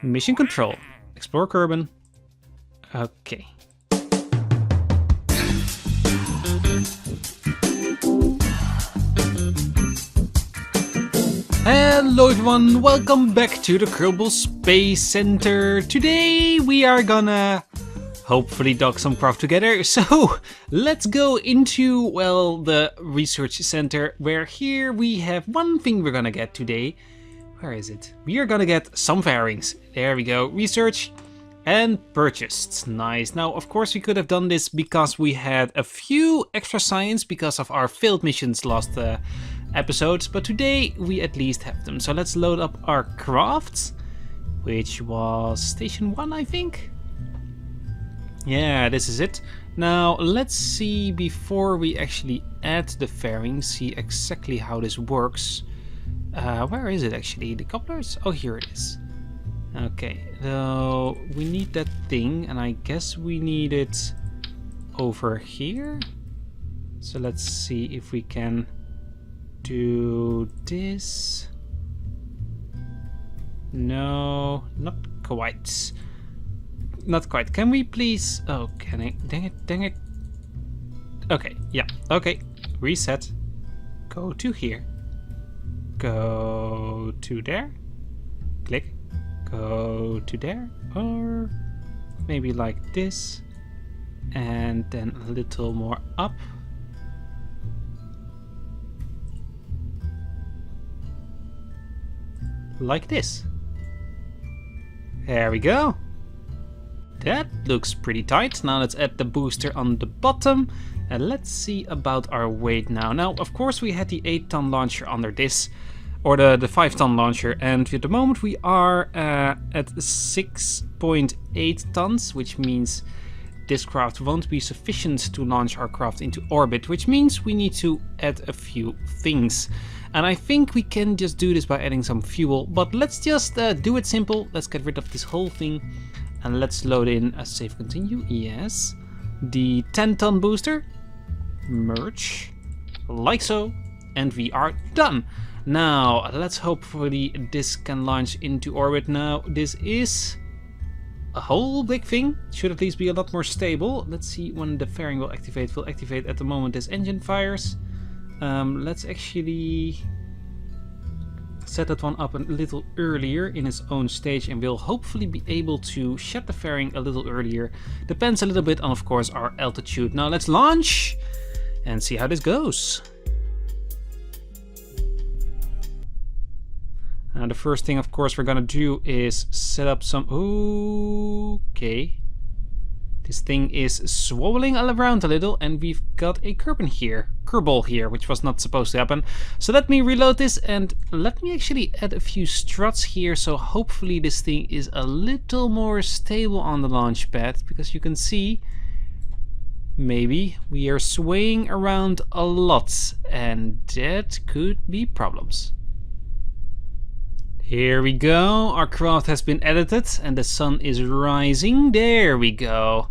Mission control. Explore Kerbal. Okay. Hello everyone, welcome back to the Kerbal Space Center. Today we are gonna hopefully dock some craft together. So let's go into, well, the research center, where here we have one thing we're gonna get today. Where is it? We are gonna get some fairings. There we go. Research and purchased. Nice. Now, of course, we could have done this because we had a few extra science because of our failed missions last episodes, but today we at least have them. So let's load up our crafts, which was station 1, I think. Yeah, this is it. Now let's see, before we actually add the fairings, see exactly how this works. Where is it actually? The couplers? Oh, here it is. Okay, so we need that thing, and I guess we need it over here. So let's see if we can do this. No, not quite. Not quite. Can we please... Oh, can I? Dang it, dang it. Okay, yeah, okay. Reset. Go to here. Go to there. Click. Go to there. Or maybe like this. And then a little more up. Like this. There we go. That looks pretty tight. Now let's add the booster on the bottom. And let's see about our weight now. Now, of course, we had the 8-ton launcher under this. Or the 5-ton launcher. And at the moment we are at 6.8 tons. Which means this craft won't be sufficient to launch our craft into orbit. Which means we need to add a few things. And I think we can just do this by adding some fuel. But let's just do it simple. Let's get rid of this whole thing. And let's load in a save continue. Yes. The 10-ton booster. Merge. Like so. And we are done. Now, let's hopefully this can launch into orbit. Now, this is a whole big thing. Should at least be a lot more stable. Let's see when the fairing will activate. Will activate at the moment this engine fires. Let's actually set that one up a little earlier in its own stage, and we'll hopefully be able to shut the fairing a little earlier. Depends a little bit on, of course, our altitude. Now let's launch and see how this goes. Now the first thing, of course, we're gonna do is set up some... Okay. This thing is swirling all around a little, and we've got a Kerbal here, which was not supposed to happen. So let me reload this, and let me actually add a few struts here, so hopefully this thing is a little more stable on the launch pad, because you can see, maybe, we are swaying around a lot, and that could be problems. Here we go, our craft has been edited and the sun is rising. There we go.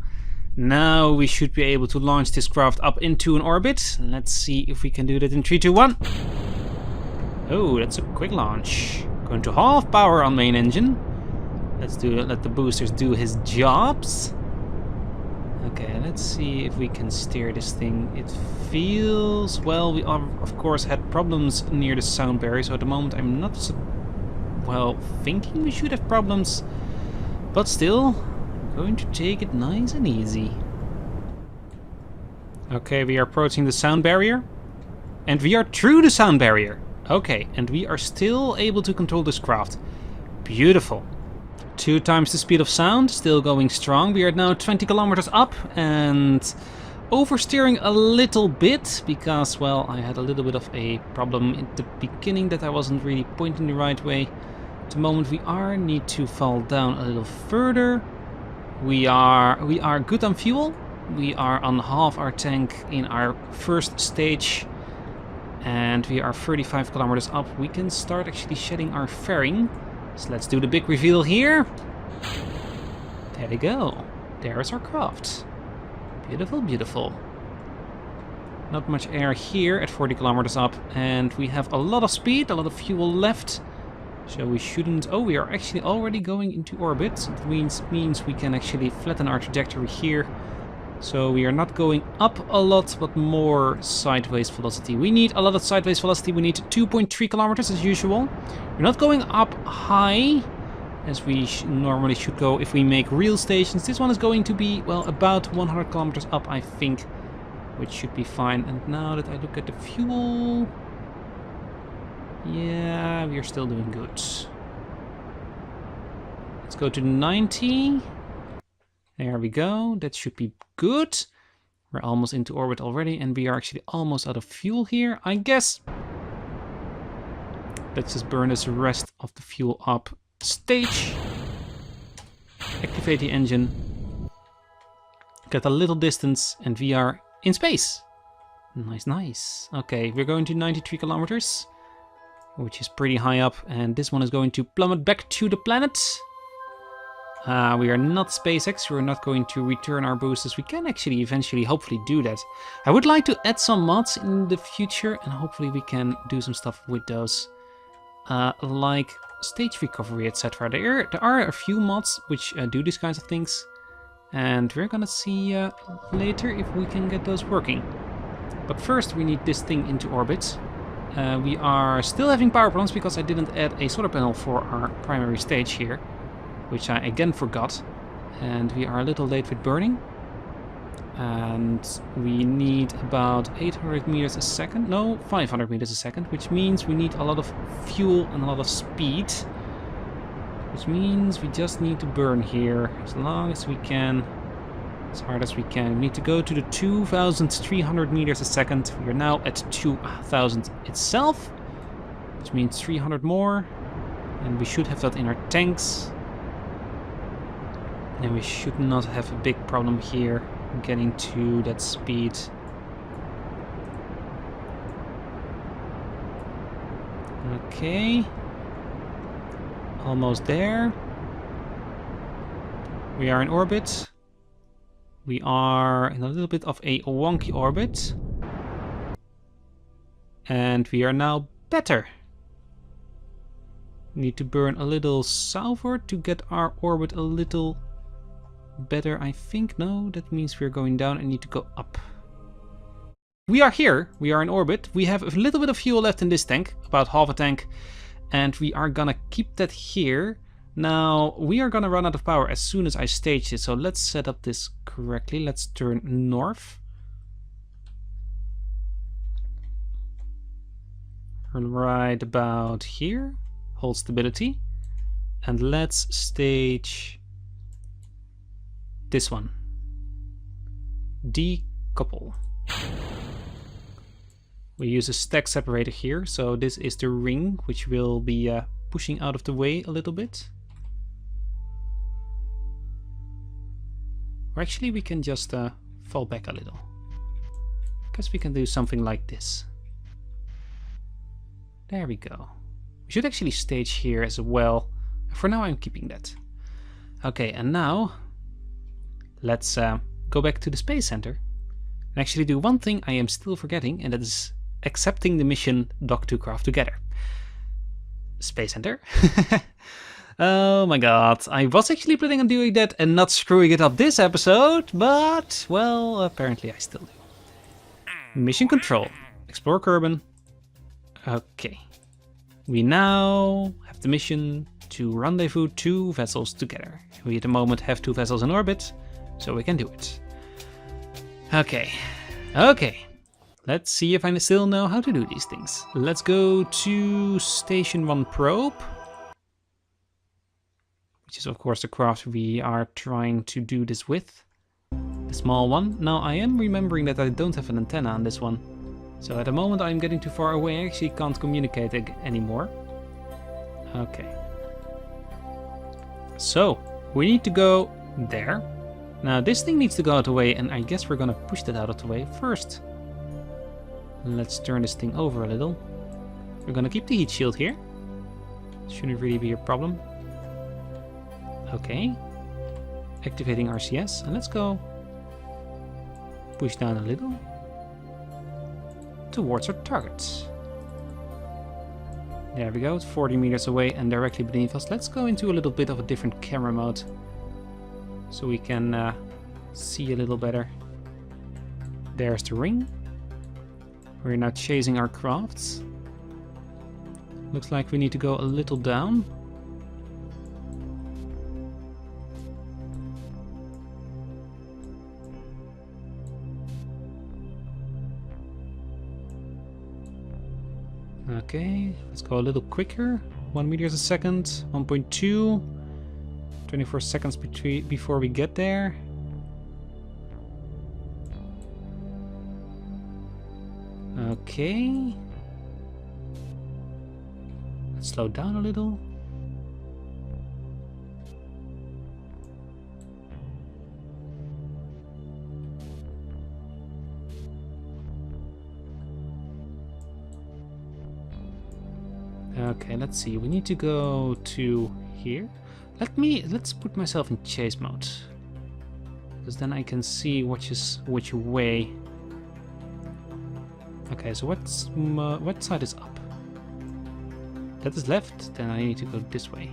Now we should be able to launch this craft up into an orbit. Let's see if we can do that in 3, 2, 1. Oh, that's a quick launch. Going to half power on main engine. Let's let the boosters do his jobs. Okay, let's see if we can steer this thing. It feels... Well, we are, of course, had problems near the sound barrier, so at the moment I'm not thinking we should have problems, but still, I'm going to take it nice and easy. Okay, we are approaching the sound barrier, and we are through the sound barrier. Okay, and we are still able to control this craft. Beautiful. 2 times the speed of sound, still going strong. We are now 20 kilometers up, and oversteering a little bit, because, well, I had a little bit of a problem at the beginning that I wasn't really pointing the right way. At the moment we need to fall down a little further. We are good on fuel. We are on half our tank in our first stage, and we are 35 kilometers up. We can start actually shedding our fairing. So let's do the big reveal here. There we go. There is our craft. Beautiful, beautiful. Not much air here at 40 kilometers up, and we have a lot of speed, a lot of fuel left. So we shouldn't... Oh, we are actually already going into orbit. That means we can actually flatten our trajectory here. So we are not going up a lot, but more sideways velocity. We need a lot of sideways velocity. We need 2.3 kilometers as usual. We're not going up high, as we normally should go if we make real stations. This one is going to be, well, about 100 kilometers up, I think, which should be fine. And now that I look at the fuel... Yeah, we are still doing good. Let's go to 90. There we go. That should be good. We're almost into orbit already, and we are actually almost out of fuel here, I guess. Let's just burn this rest of the fuel up. Stage. Activate the engine. Get a little distance, and we are in space. Nice, nice. Okay, we're going to 93 kilometers, which is pretty high up, and this one is going to plummet back to the planet. We are not SpaceX, we're not going to return our boosters. We can actually eventually, hopefully, do that. I would like to add some mods in the future, and hopefully we can do some stuff with those. Like stage recovery, etc. There are a few mods which do these kinds of things, and we're gonna see later if we can get those working. But first we need this thing into orbit. We are still having power problems because I didn't add a solar panel for our primary stage here, which I again forgot, and we are a little late with burning. And we need about 800 meters a second, no, 500 meters a second, which means we need a lot of fuel and a lot of speed, which means we just need to burn here as long as we can, as hard as we can. We need to go to the 2,300 meters a second. We are now at 2,000 itself, which means 300 more, and we should have that in our tanks. And we should not have a big problem here getting to that speed. Okay. Almost there. We are in orbit. We are in a little bit of a wonky orbit. And we are now better. Need to burn a little southward to get our orbit a little better, I think. No, that means we're going down and need to go up. We are here. We are in orbit. We have a little bit of fuel left in this tank, about half a tank, and we are gonna keep that here. Now, we are gonna run out of power as soon as I stage it, so let's set up this correctly. Let's turn north. Right about here. Hold stability. And let's stage this one. Decouple. We use a stack separator here, so this is the ring which will be pushing out of the way a little bit. Or actually we can just fall back a little. Because we can do something like this. There we go. We should actually stage here as well. For now I'm keeping that. Okay, and now let's go back to the Space Center and actually do one thing I am still forgetting, and that is accepting the mission Dock 2 Craft Together. Space Center. Oh my god, I was actually planning on doing that and not screwing it up this episode, but, well, apparently I still do. Mission Control. Explore Kerbal. Okay. We now have the mission to rendezvous 2 vessels together. We at the moment have 2 vessels in orbit, so we can do it. Okay. Okay. Let's see if I still know how to do these things. Let's go to Station 1 Probe, which is of course the craft we are trying to do this with. The small one. Now I am remembering that I don't have an antenna on this one. So at the moment I'm getting too far away, I actually can't communicate anymore. Okay. So, we need to go there. Now this thing needs to go out of the way, and I guess we're gonna push that out of the way first. Let's turn this thing over a little. We're gonna keep the heat shield here. Shouldn't really be a problem. Okay. Activating RCS, and let's go push down a little towards our targets. There we go, it's 40 meters away and directly beneath us. Let's go into a little bit of a different camera mode so we can see a little better. There's the ring. We're now chasing our crafts. Looks like we need to go a little down. Okay, let's go a little quicker. 1 meters a second, 1.2. 24 seconds before we get there. Okay. Let's slow down a little. Okay, let's see. We need to go to here. Let's put myself in chase mode, because then I can see which way. Okay, so what side is up? That is left. Then I need to go this way.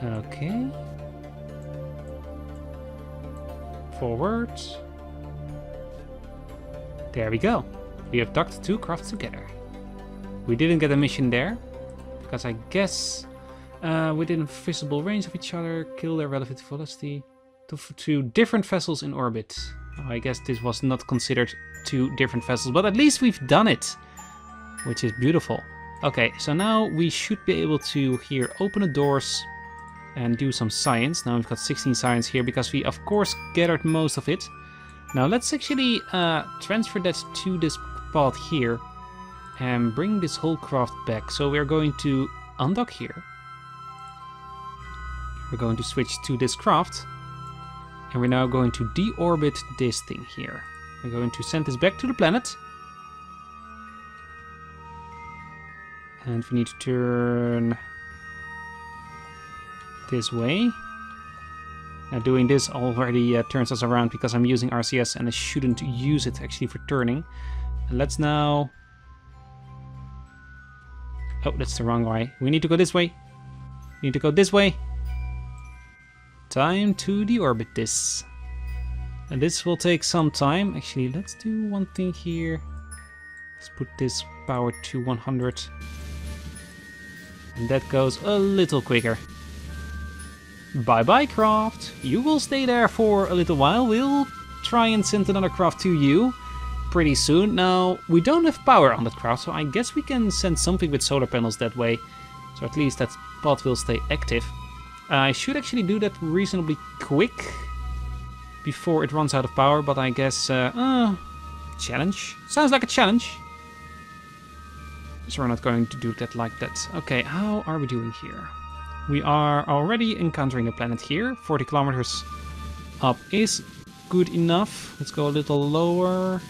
Okay. Forward. There we go. We have docked 2 crafts together. We didn't get a mission there, because I guess within visible range of each other, kill their relative velocity to different vessels in orbit. Oh, I guess this was not considered 2 different vessels, but at least we've done it, which is beautiful. Okay, so now we should be able to here open the doors and do some science. Now we've got 16 science here because we of course gathered most of it. Now let's actually transfer that to this pod here and bring this whole craft back. So we're going to undock here. We're going to switch to this craft and we're now going to deorbit this thing here. We're going to send this back to the planet. And we need to turn this way. Now doing this already turns us around because I'm using RCS and I shouldn't use it actually for turning. And let's now... Oh, that's the wrong way. We need to go this way. We need to go this way. Time to deorbit this. And this will take some time. Actually, let's do one thing here. Let's put this power to 100. And that goes a little quicker. Bye-bye, craft. You will stay there for a little while. We'll try and send another craft to you pretty soon. Now, we don't have power on that craft, so I guess we can send something with solar panels that way. So at least that pod will stay active. I should actually do that reasonably quick before it runs out of power, but I guess... challenge? Sounds like a challenge. So we're not going to do that like that. Okay, how are we doing here? We are already encountering a planet here. 40 kilometers up is good enough. Let's go a little lower.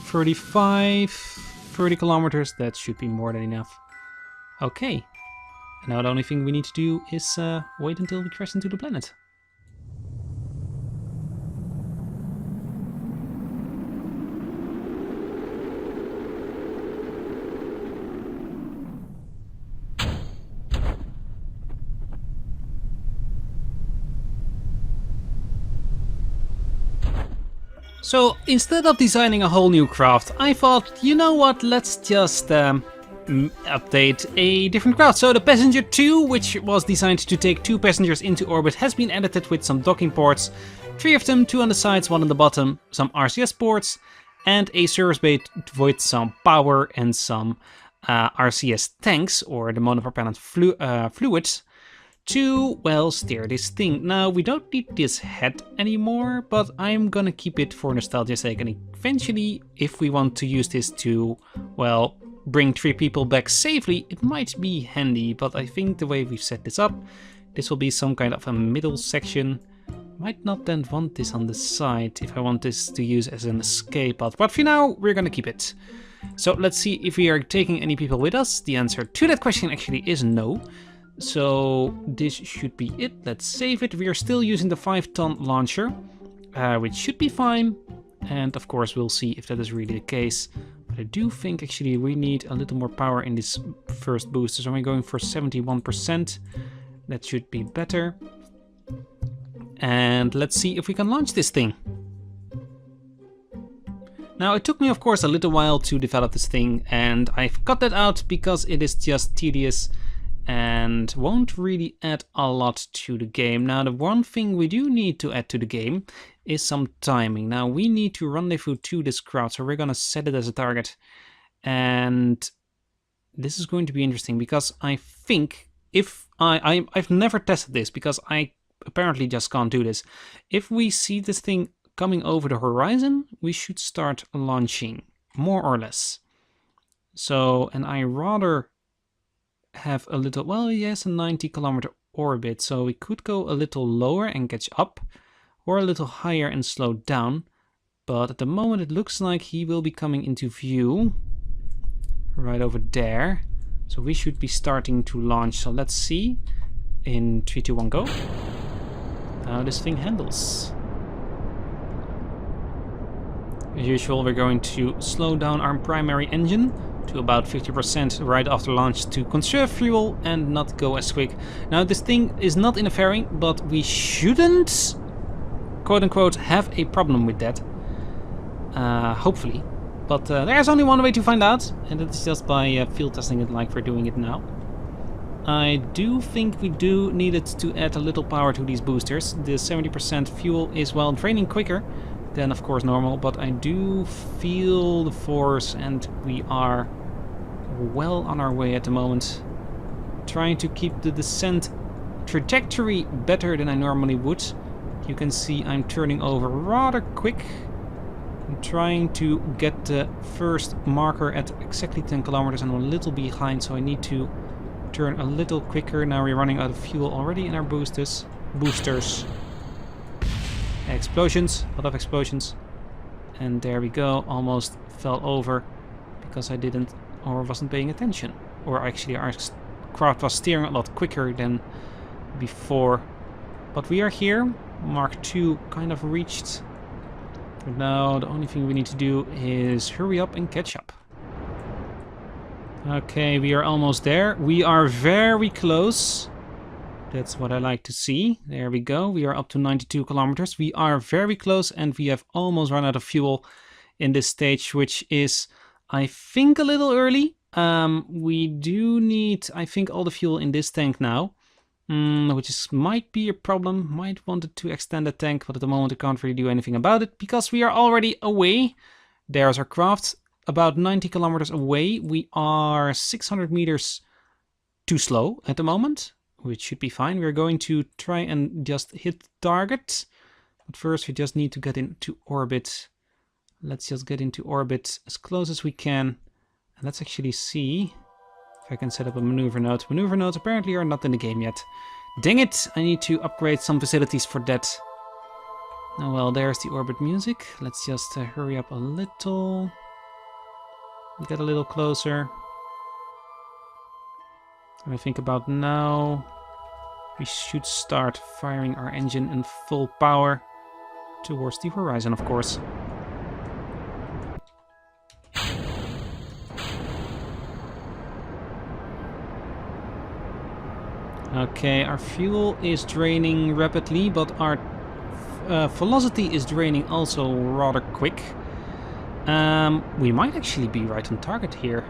35, 30 kilometers. That should be more than enough. Okay. Now the only thing we need to do is wait until we crash into the planet. So instead of designing a whole new craft, I thought, you know what, let's just update a different craft. So the Passenger 2, which was designed to take 2 passengers into orbit, has been edited with some docking ports. 3 of them, 2 on the sides, 1 on the bottom, some RCS ports, and a service bay with some power and some RCS tanks, or the monopropellant fluids, to, well, steer this thing. Now, we don't need this head anymore, but I'm gonna keep it for nostalgia's sake, and eventually, if we want to use this to, well, bring 3 people back safely, it might be handy, but I think the way we've set this up, this will be some kind of a middle section. Might not then want this on the side if I want this to use as an escape pod, but for now, we're gonna keep it. So let's see if we are taking any people with us. The answer to that question actually is no. So this should be it. Let's save it. We are still using the 5-ton launcher, which should be fine. And of course, we'll see if that is really the case. But I do think actually we need a little more power in this first booster. So we're going for 71%. That should be better. And let's see if we can launch this thing. Now, it took me, of course, a little while to develop this thing, and I've cut that out because it is just tedious and won't really add a lot to the game. Now, the one thing we do need to add to the game is some timing. Now, we need to rendezvous to this crowd, so we're going to set it as a target. And this is going to be interesting because I think if I've never tested this because I apparently just can't do this. If we see this thing coming over the horizon, we should start launching, more or less. So, and I rather have a little, well, yes, a 90-kilometer orbit, so we could go a little lower and catch up, or a little higher and slow down. But at the moment it looks like he will be coming into view right over there. So we should be starting to launch. So let's see. In 3, 2, 1, go. How this thing handles. As usual, we're going to slow down our primary engine to about 50% right after launch to conserve fuel and not go as quick. Now, this thing is not interfering, but we shouldn't, quote-unquote, have a problem with that. Hopefully. But there's only one way to find out, and it's just by field testing it like we're doing it now. I do think we do need it to add a little power to these boosters. The 70% fuel is, well, draining quicker than, of course, normal, but I do feel the force, and we are well on our way at the moment. Trying to keep the descent trajectory better than I normally would. You can see I'm turning over rather quick. I'm trying to get the first marker at exactly 10 kilometers and I'm a little behind, so I need to turn a little quicker. Now we're running out of fuel already in our boosters. Explosions, a lot of explosions. And there we go, almost fell over because I didn't or wasn't paying attention. Or actually our craft was steering a lot quicker than before. But we are here. Mark II kind of reached. But now the only thing we need to do is hurry up and catch up. Okay, we are almost there. We are very close. That's what I like to see. There we go. We are up to 92 kilometers. We are very close and we have almost run out of fuel in this stage, which is, I think, a little early. We do need, I think, all the fuel in this tank now, which might be a problem. Might want it to extend the tank, but at the moment I can't really do anything about it because we are already away. There's our craft. About 90 kilometers away. We are 600 meters too slow at the moment, which should be fine. We're going to try and just hit the target. But first we just need to get into orbit. Let's just get into orbit as close as we can. And let's actually see if I can set up a maneuver node. Maneuver nodes apparently are not in the game yet. Dang it! I need to upgrade some facilities for that. Oh well, there's the orbit music. Let's just hurry up a little. Get a little closer. I think about now we should start firing our engine in full power towards the horizon, of course. Okay, our fuel is draining rapidly, but our velocity is draining also rather quick. We might actually be right on target here.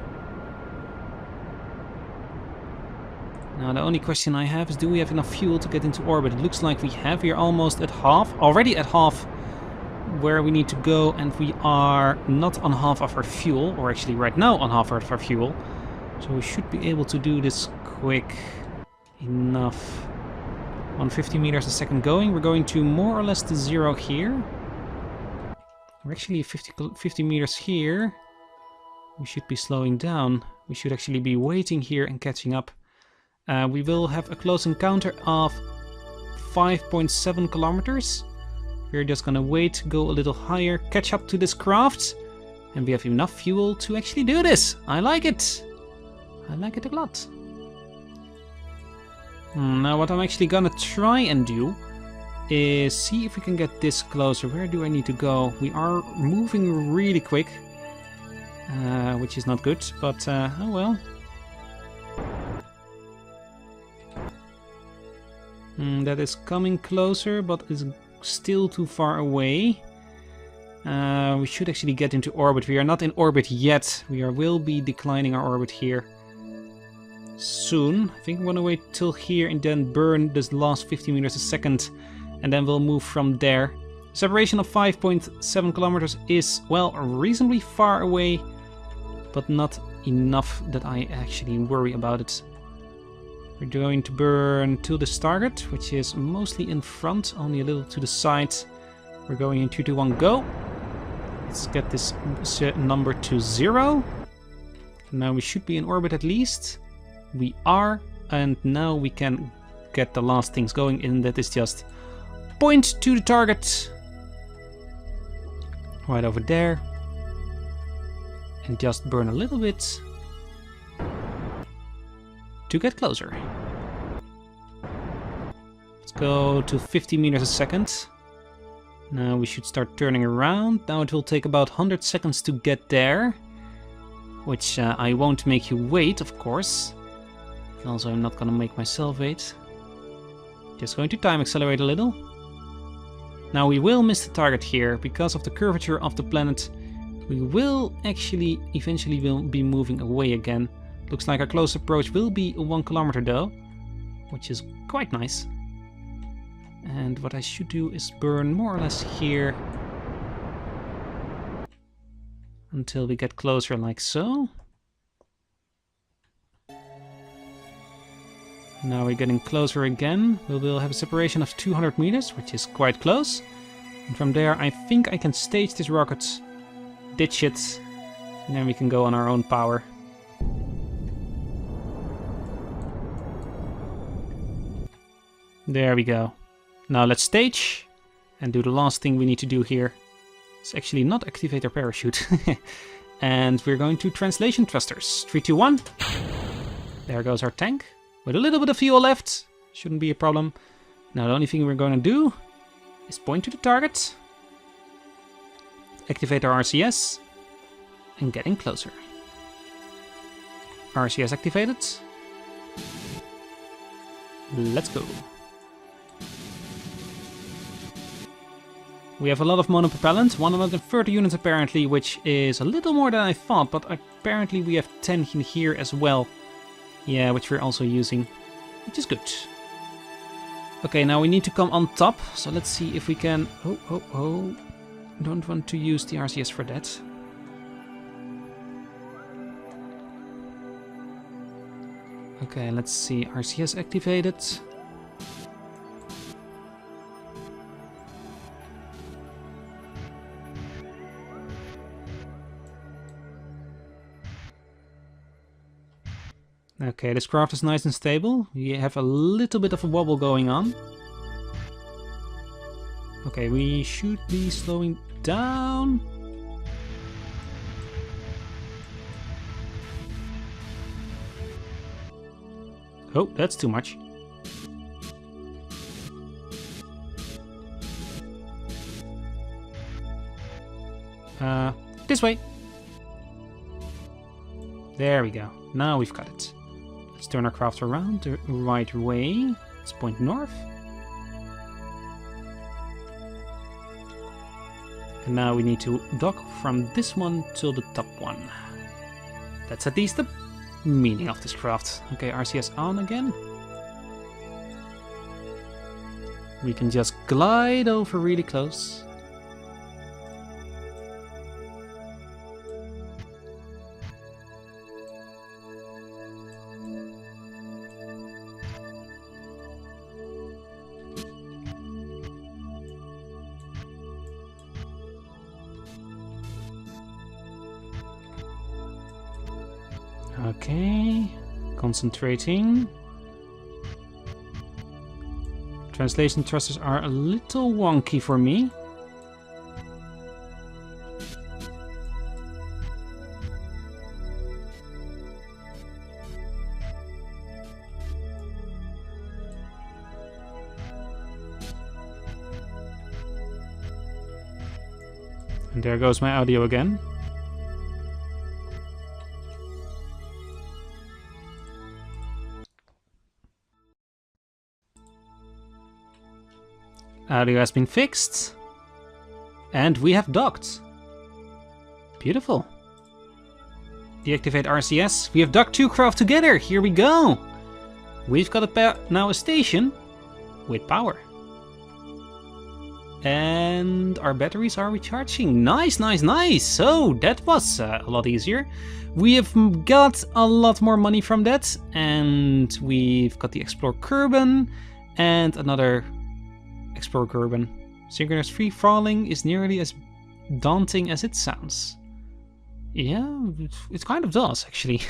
Now the only question I have is, do we have enough fuel to get into orbit? It looks like we have. We're almost at half, already at half where we need to go, and we are not on half of our fuel, or actually right now on half of our fuel. So we should be able to do this quick enough. 150 meters a second going. We're going to more or less to zero here. We're actually 50 meters here. We should be slowing down. We should actually be waiting here and catching up. We will have a close encounter of 5.7 kilometers. We're just gonna wait, go a little higher, catch up to this craft. And we have enough fuel to actually do this. I like it. I like it a lot. Now what I'm actually gonna try and do is see if we can get this closer. Where do I need to go? We are moving really quick, which is not good, but oh well. That is coming closer, but is still too far away. We should actually get into orbit. We are not in orbit yet. We will be declining our orbit here soon. I think I'm gonna wait till here and then burn this last 50 meters a second, and then we'll move from there. Separation of 5.7 kilometers is, well, reasonably far away, but not enough that I actually worry about it. We're going to burn to this target, which is mostly in front, only a little to the side. We're going in 3, 2, 1, go. Let's get this number to 0. Now we should be in orbit at least. We are, and now we can get the last things going, and that is just point to the target. Right over there. And just burn a little bit to get closer. Let's go to 50 meters a second. Now we should start turning around. Now it will take about 100 seconds to get there, which I won't make you wait, of course. And also I'm not gonna make myself wait. Just going to time accelerate a little. Now we will miss the target here because of the curvature of the planet. We will actually eventually be moving away again. Looks like our close approach will be 1 kilometer though, which is quite nice. And what I should do is burn more or less here until we get closer, like so. Now we're getting closer again. We will have a separation of 200 meters, which is quite close. And from there I think I can stage this rocket, ditch it, and then we can go on our own power. There we go. Now let's stage and do the last thing we need to do here. It's actually not activate our parachute. And we're going to translation thrusters. 3, 2, 1. There goes our tank. With a little bit of fuel left. Shouldn't be a problem. Now the only thing we're going to do is point to the target. Activate our RCS. And getting closer. RCS activated. Let's go. We have a lot of monopropellant, 130 units apparently, which is a little more than I thought, but apparently we have 10 in here as well. Yeah, which we're also using, which is good. Okay, now we need to come on top, so let's see if we can... Oh. Don't want to use the RCS for that. Okay, let's see, RCS activated. Okay, this craft is nice and stable. We have a little bit of a wobble going on. Okay, we should be slowing down. Oh, that's too much. This way. There we go. Now we've got it. Let's turn our craft around the right way. Let's point north. And now we need to dock from this one till the top one. That's at least the meaning of this craft. Okay, RCS on again. We can just glide over really close. Okay, concentrating. Translation thrusters are a little wonky for me. And there goes my audio again. Audio has been fixed. And we have docked. Beautiful. Deactivate RCS. We have docked 2 craft together. Here we go. We've got now a station with power. And our batteries are recharging. Nice, nice, nice. So that was a lot easier. We have got a lot more money from that. And we've got the Explore Kerbal and another Explore Kerbal. Synchronous free falling is nearly as daunting as it sounds. Yeah, it kind of does, actually.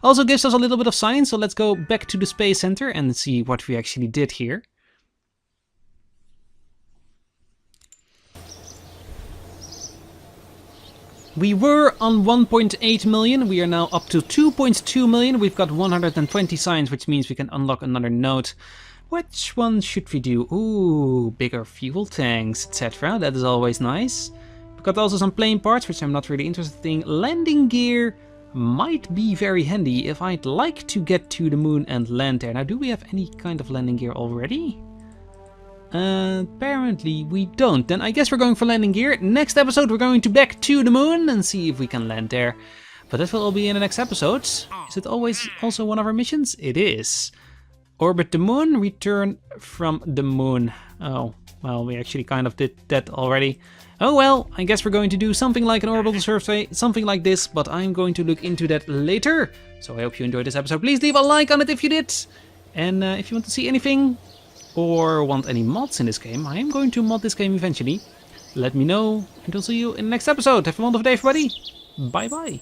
Also gives us a little bit of science, so let's go back to the Space Center and see what we actually did here. We were on 1.8 million, we are now up to 2.2 million. We've got 120 science, which means we can unlock another node. Which one should we do? Ooh, bigger fuel tanks, etc. That is always nice. We've got also some plane parts, which I'm not really interested in. Landing gear might be very handy if I'd like to get to the moon and land there. Now, do we have any kind of landing gear already? Apparently we don't. Then I guess we're going for landing gear. Next episode, we're going to back to the moon and see if we can land there. But that will all be in the next episode. Is it always also one of our missions? It is. Orbit the moon, return from the moon. Oh, well, we actually kind of did that already. Oh well, I guess we're going to do something like an orbital survey, something like this, but I'm going to look into that later. So I hope you enjoyed this episode. Please leave a like on it if you did. And if you want to see anything or want any mods in this game, I am going to mod this game eventually. Let me know, and I'll see you in the next episode. Have a wonderful day, everybody. Bye bye.